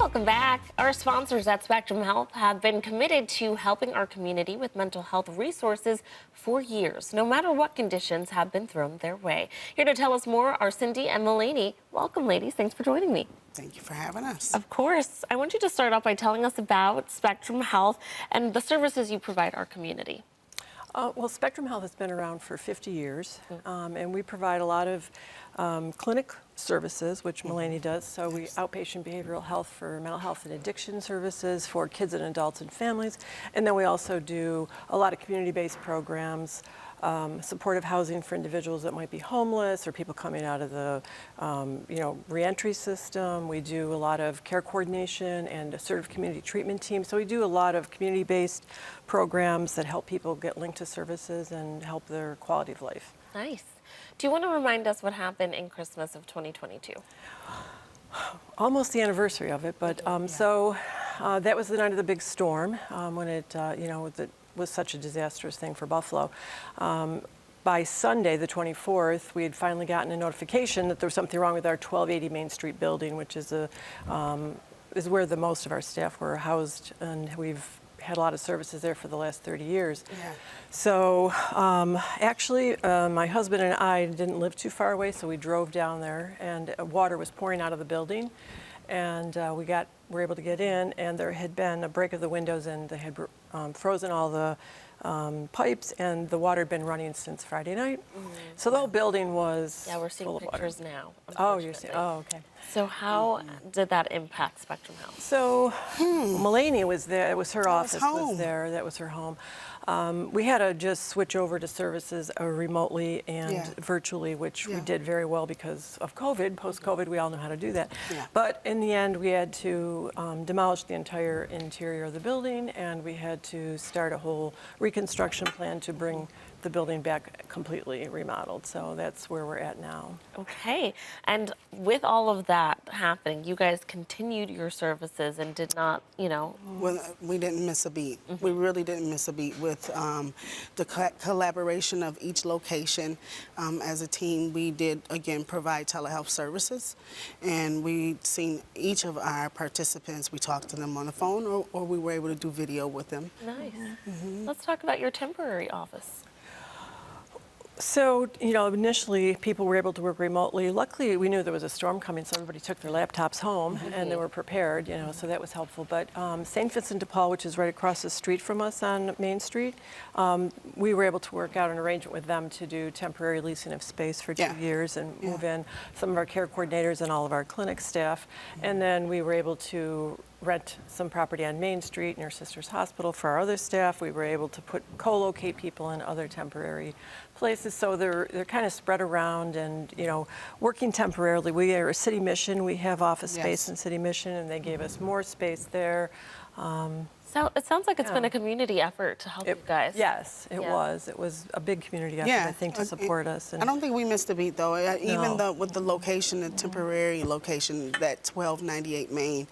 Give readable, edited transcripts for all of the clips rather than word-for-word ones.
Welcome back. Our sponsors at Spectrum Health have been committed to helping our community with mental health resources for years, no matter what conditions have been thrown their way. Here to tell us more are Cindy and Mulaney. Welcome, ladies. Thanks for joining me. Thank you for having us. Of course. I want you to start off by telling us about Spectrum Health and the services you provide our community. Well, Spectrum Health has been around for 50 years, and we provide a lot of clinic services, which Mulaney does. So we outpatient behavioral health for mental health and addiction services for kids and adults and families. And then we also do a lot of community-based programs, supportive housing for individuals that might be homeless or people coming out of the reentry system. We do a lot of care coordination and assertive community treatment team. So we do a lot of community-based programs that help people get linked to services and help their quality of life. Nice. Do you want to remind us what happened in Christmas of 2022? Almost the anniversary of it, but so that was the night of the big storm when it was such a disastrous thing for Buffalo. By Sunday, the 24th, we had finally gotten a notification that there was something wrong with our 1280 Main Street building, which is where the most of our staff were housed, and we've had a lot of services there for the last 30 years. Yeah. So actually, my husband and I didn't live too far away, so we drove down there, and water was pouring out of the building, and we were able to get in, and there had been a break of the windows, and they had frozen all the pipes, and the water had been running since Friday night. So the whole building was Yeah, we're seeing full of water. pictures now. Oh, you're seeing, oh, okay. So how did that impact Spectrum Health? So Mulaney was there. It was her office home. was there. That was her home. We had to just switch over to services remotely and virtually, which we did very well because of COVID. Post-COVID, we all know how to do that. Yeah. But in the end, we had to demolish the entire interior of the building, and we had to start a whole reconstruction plan to bring the building back completely remodeled. So that's where we're at now. Okay. And with all of that happening, you guys continued your services and did not, Well, we didn't miss a beat. We really didn't miss a beat with the collaboration of each location. As a team, we did, again, provide telehealth services. And we seen each of our participants, we talked to them on the phone or we were able to do video with them. Nice. Let's talk about your temporary office. So, initially people were able to work remotely. Luckily, we knew there was a storm coming, so everybody took their laptops home and they were prepared, so that was helpful. But St. Vincent de Paul, which is right across the street from us on Main Street, we were able to work out an arrangement with them to do temporary leasing of space for 2 years and move in some of our care coordinators and all of our clinic staff. And then we were able to rent some property on Main Street near Sisters Hospital for our other staff. We were able to co-locate people in other temporary places, so they're kind of spread around and working temporarily. We are a city mission. We have office space in City Mission, and they gave us more space there. So it sounds like it's been a community effort to help you guys. Yes, it was. It was a big community effort, I think, to support us. I don't think we missed a beat, though. Even though with the location, the temporary location, that 1298 Main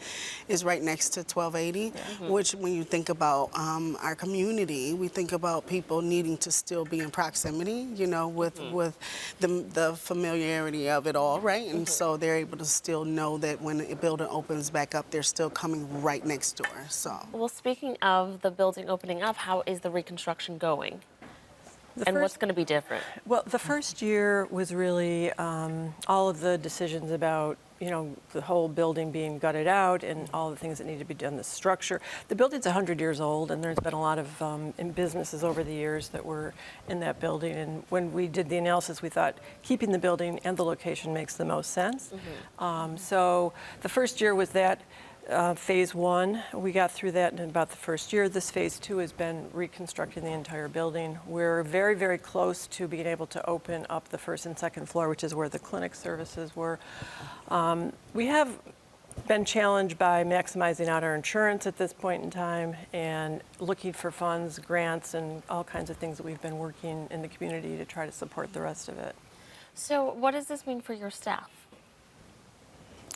is right next to 1280, which when you think about our community, we think about people needing to still be in proximity, with the familiarity of it all, right? And so they're able to still know that when a building opens back up, they're still coming right next door. So. Well, speaking of the building opening up, how is the reconstruction going? What's going to be different? Well, the first year was really all of the decisions about, the whole building being gutted out and all the things that need to be done, the structure. The building's 100 years old, and there's been a lot of businesses over the years that were in that building. And when we did the analysis, we thought keeping the building and the location makes the most sense. So the first year was that. Phase 1, we got through that in about the first year. This phase 2 has been reconstructing the entire building. We're very, very close to being able to open up the first and second floor, which is where the clinic services were. We have been challenged by maximizing out our insurance at this point in time and looking for funds, grants, and all kinds of things that we've been working in the community to try to support the rest of it. So what does this mean for your staff?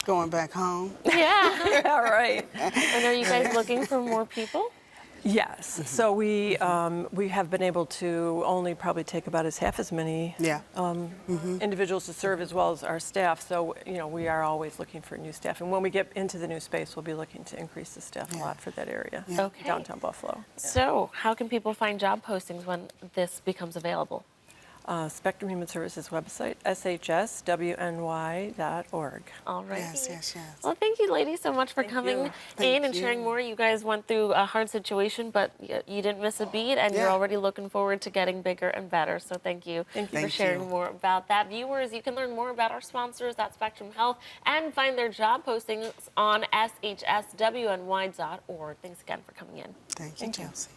Going back home. Yeah. Yeah, right. And are you guys looking for more people? Yes. So we have been able to only probably take about half as many Yeah. individuals to serve as well as our staff. So we are always looking for new staff, and when we get into the new space, we'll be looking to increase the staff a lot for that area, Okay. downtown Buffalo. So, how can people find job postings when this becomes available? Spectrum Human Services website, shswny.org. All right. Yes. Well, thank you, ladies, so much for coming you. in Thank and sharing you. more. You guys went through a hard situation, but you didn't miss a beat, and you're Yeah. already looking forward to getting bigger and better. So thank you, Thank you. for Thank sharing you. more about that. Viewers, you can learn more about our sponsors at Spectrum Health and find their job postings on shswny.org. Thanks again for coming in. Thank you, Chelsea.